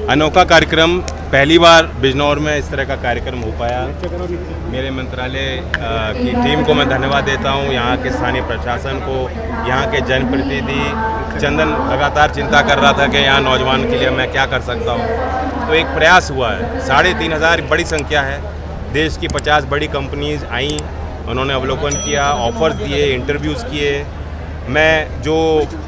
अनोखा कार्यक्रम, पहली बार बिजनौर में इस तरह का कार्यक्रम हो पाया। मेरे मंत्रालय की टीम को मैं धन्यवाद देता हूँ, यहाँ के स्थानीय प्रशासन को, यहाँ के जनप्रतिनिधि। चंदन लगातार चिंता कर रहा था कि यहाँ नौजवान के लिए मैं क्या कर सकता हूँ, तो एक प्रयास हुआ है। 3500 बड़ी संख्या है, देश की 50 बड़ी कंपनीज आई, उन्होंने अवलोकन किया, ऑफर्स दिए, इंटरव्यूज़ किए। मैं जो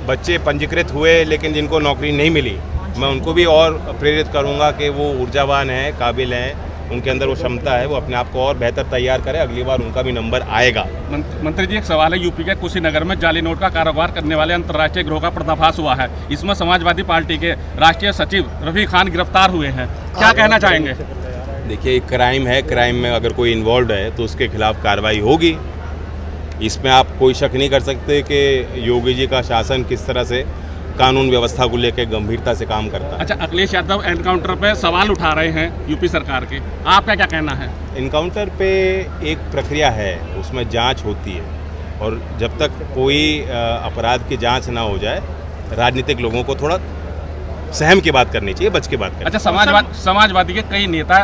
बच्चे पंजीकृत हुए लेकिन जिनको नौकरी नहीं मिली, मैं उनको भी और प्रेरित करूंगा कि वो ऊर्जावान हैं, काबिल हैं, उनके अंदर वो क्षमता है, वो अपने आप को और बेहतर तैयार करें, अगली बार उनका भी नंबर आएगा। मंत्री जी, एक सवाल है। यूपी के कुशीनगर में जाली नोट का कारोबार करने वाले अंतर्राष्ट्रीय गिरोह का पर्दाफाश हुआ है। इसमें समाजवादी पार्टी के राष्ट्रीय सचिव रफी खान गिरफ्तार हुए हैं, क्या कहना चाहेंगे? देखिए, एक क्राइम है, क्राइम में अगर कोई इन्वॉल्व है तो उसके खिलाफ कार्रवाई होगी। इसमें आप कोई शक नहीं कर सकते कि योगी जी का शासन किस तरह से कानून व्यवस्था को लेकर गंभीरता से काम करता है। अच्छा, अखिलेश यादव एनकाउंटर पे सवाल उठा रहे हैं यूपी सरकार के, आपका क्या कहना है? इनकाउंटर पे एक प्रक्रिया है, उसमें जांच होती है, और जब तक कोई अपराध की जांच ना हो जाए, राजनीतिक लोगों को थोड़ा सहम की बात करनी चाहिए, बच के बात करनी। अच्छा, समाजवादी के कई नेता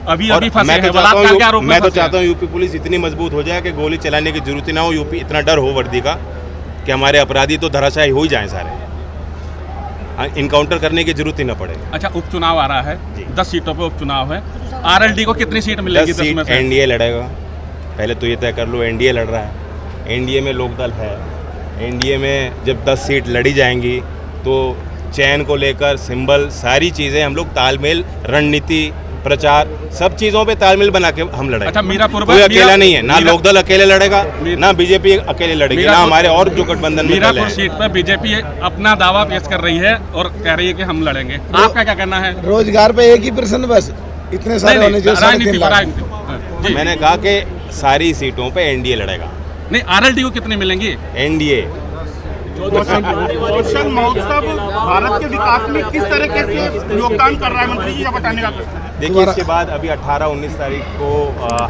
अभी फंसे हैं, मैं तो चाहता हूँ यूपी पुलिस इतनी मजबूत हो जाए कि गोली चलाने की जरूरत ना हो, यूपी इतना डर हो वर्दी का कि हमारे अपराधी तो धराशायी हो ही जाएं सारे, इनकाउंटर करने की जरूरत ही ना पड़े। अच्छा, उपचुनाव आ रहा है, 10 सीटों पे उपचुनाव है। आरएलडी को कितनी सीट मिलेगी? 10 सीट एनडीए लड़ेगा। पहले तो ये तय कर लो, एनडीए लड़ रहा है, एनडीए में लोकदल है। एनडीए में जब 10 सीट लड़ी जाएंगी तो चयन को लेकर सिंबल, सारी चीज़ें हम लोग तालमेल, रणनीति, प्रचार, सब चीज़ों पे तालमेल बना के हम लड़ेंगे। अच्छा, मीरापुर कोई अकेला नहीं है, ना लोकदल अकेले लड़ेगा, ना बीजेपी अकेले लड़ेगी, ना हमारे और जो गठबंधन में मीरापुर सीट पर बीजेपी अपना दावा पेश कर रही है और कह रही है कि हम लड़ेंगे। आपका क्या कहना है? रोजगार पे एक ही प्रश्न, बस इतने सारे होने चाहिए। मैंने कहा कि सारी सीटों पे एनडीए लड़ेगा। नहीं, आरएलडी को कितनी मिलेंगी? एनडीए। कौशल महोत्सव भारत के विकास में किस तरीके से योगदान कर रहा है, मंत्री जी, बताने का? देखिए, इसके बाद अभी 18-19 तारीख को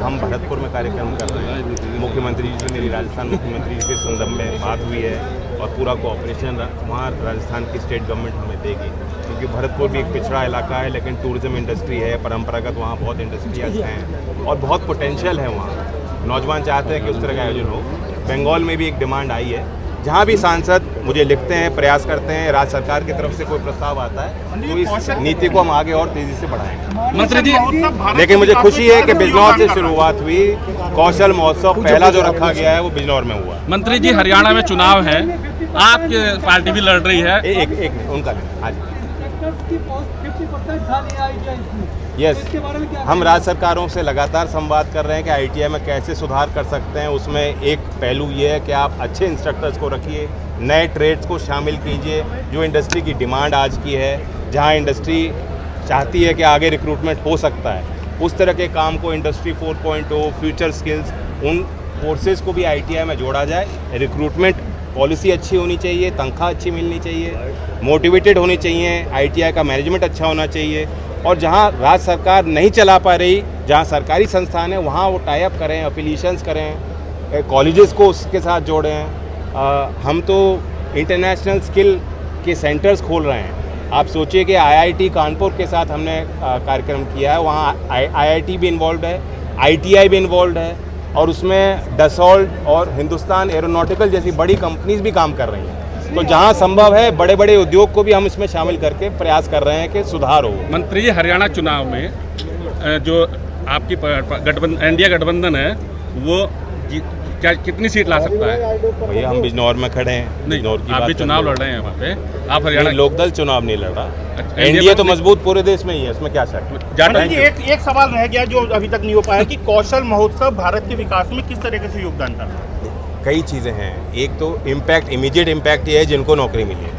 हम भरतपुर में कार्यक्रम कर रहे हैं। मुख्यमंत्री जी से मेरी राजस्थान मुख्यमंत्री जी से संदर्भ में बात हुई है, और पूरा कोऑपरेशन वहाँ राजस्थान की स्टेट गवर्नमेंट हमें देगी, क्योंकि भरतपुर भी एक पिछड़ा इलाका है, लेकिन टूरिज्म इंडस्ट्री है, परंपरागत वहाँ बहुत इंडस्ट्रियाज हैं और बहुत पोटेंशियल है वहाँ। नौजवान चाहते हैं कि उस तरह का आयोजन हो। बंगाल में भी एक डिमांड आई है, जहाँ भी सांसद मुझे लिखते हैं, प्रयास करते हैं, राज्य सरकार की तरफ से कोई प्रस्ताव आता है तो इस नीति को हम आगे और तेजी से बढ़ाएंगे। मंत्री जी, लेकिन मुझे खुशी है कि बिजनौर से शुरुआत हुई। कौशल महोत्सव पहला जो रखा गया है वो बिजनौर में हुआ। मंत्री जी, हरियाणा में चुनाव है, आपकी पार्टी भी लड़ रही है। एक उनका आज यस, हम राज्य सरकारों से लगातार संवाद कर रहे हैं कि आईटीआई में कैसे सुधार कर सकते हैं। उसमें एक पहलू ये है कि आप अच्छे इंस्ट्रक्टर्स को रखिए, नए ट्रेड्स को शामिल कीजिए, जो इंडस्ट्री की डिमांड आज की है, जहां इंडस्ट्री चाहती है कि आगे रिक्रूटमेंट हो सकता है, उस तरह के काम को इंडस्ट्री 4.0, फ्यूचर स्किल्स, उन कोर्सेज को भी आईटीआई में जोड़ा जाए। रिक्रूटमेंट पॉलिसी अच्छी होनी चाहिए, तनख्वाह अच्छी मिलनी चाहिए, मोटिवेटेड होनी चाहिए, आईटीआई का मैनेजमेंट अच्छा होना चाहिए, और जहां राज्य सरकार नहीं चला पा रही, जहां सरकारी संस्थान है, वहां वो टाई अप करें, एफिलिएशंस करें, कॉलेजेस को उसके साथ जोड़ें। हम तो इंटरनेशनल स्किल के सेंटर्स खोल रहे हैं। आप सोचिए कि आईआईटी कानपुर के साथ हमने कार्यक्रम किया है, वहाँ आईआईटी भी इन्वॉल्व है, आईटीआई भी इन्वॉल्व है, और उसमें डसॉल्ट और हिंदुस्तान एरोनॉटिकल जैसी बड़ी कंपनीज भी काम कर रही हैं। तो जहां संभव है बड़े बड़े उद्योग को भी हम इसमें शामिल करके प्रयास कर रहे हैं कि सुधार हो। मंत्री जी, हरियाणा चुनाव में जो आपकी एनडीए गठबंधन है वो क्या कितनी सीट ला सकता है? भैया, हम बिजनौर में खड़े हैं। नहीं, आप भी चुनाव लड़ रहे हैं वहाँ पे, आप हरियाणा। लोकदल चुनाव नहीं लड़ रहा, एनडीए तो मजबूत पूरे देश में ही है, उसमें क्या शक। एक सवाल रह गया जो अभी तक नहीं हो पाया कि कौशल महोत्सव भारत के विकास में किस तरीके से योगदान कर रहा है? कई चीज़ें हैं। एक तो इम्पैक्ट, इमीडिएट इम्पैक्ट ये है जिनको नौकरी मिली है,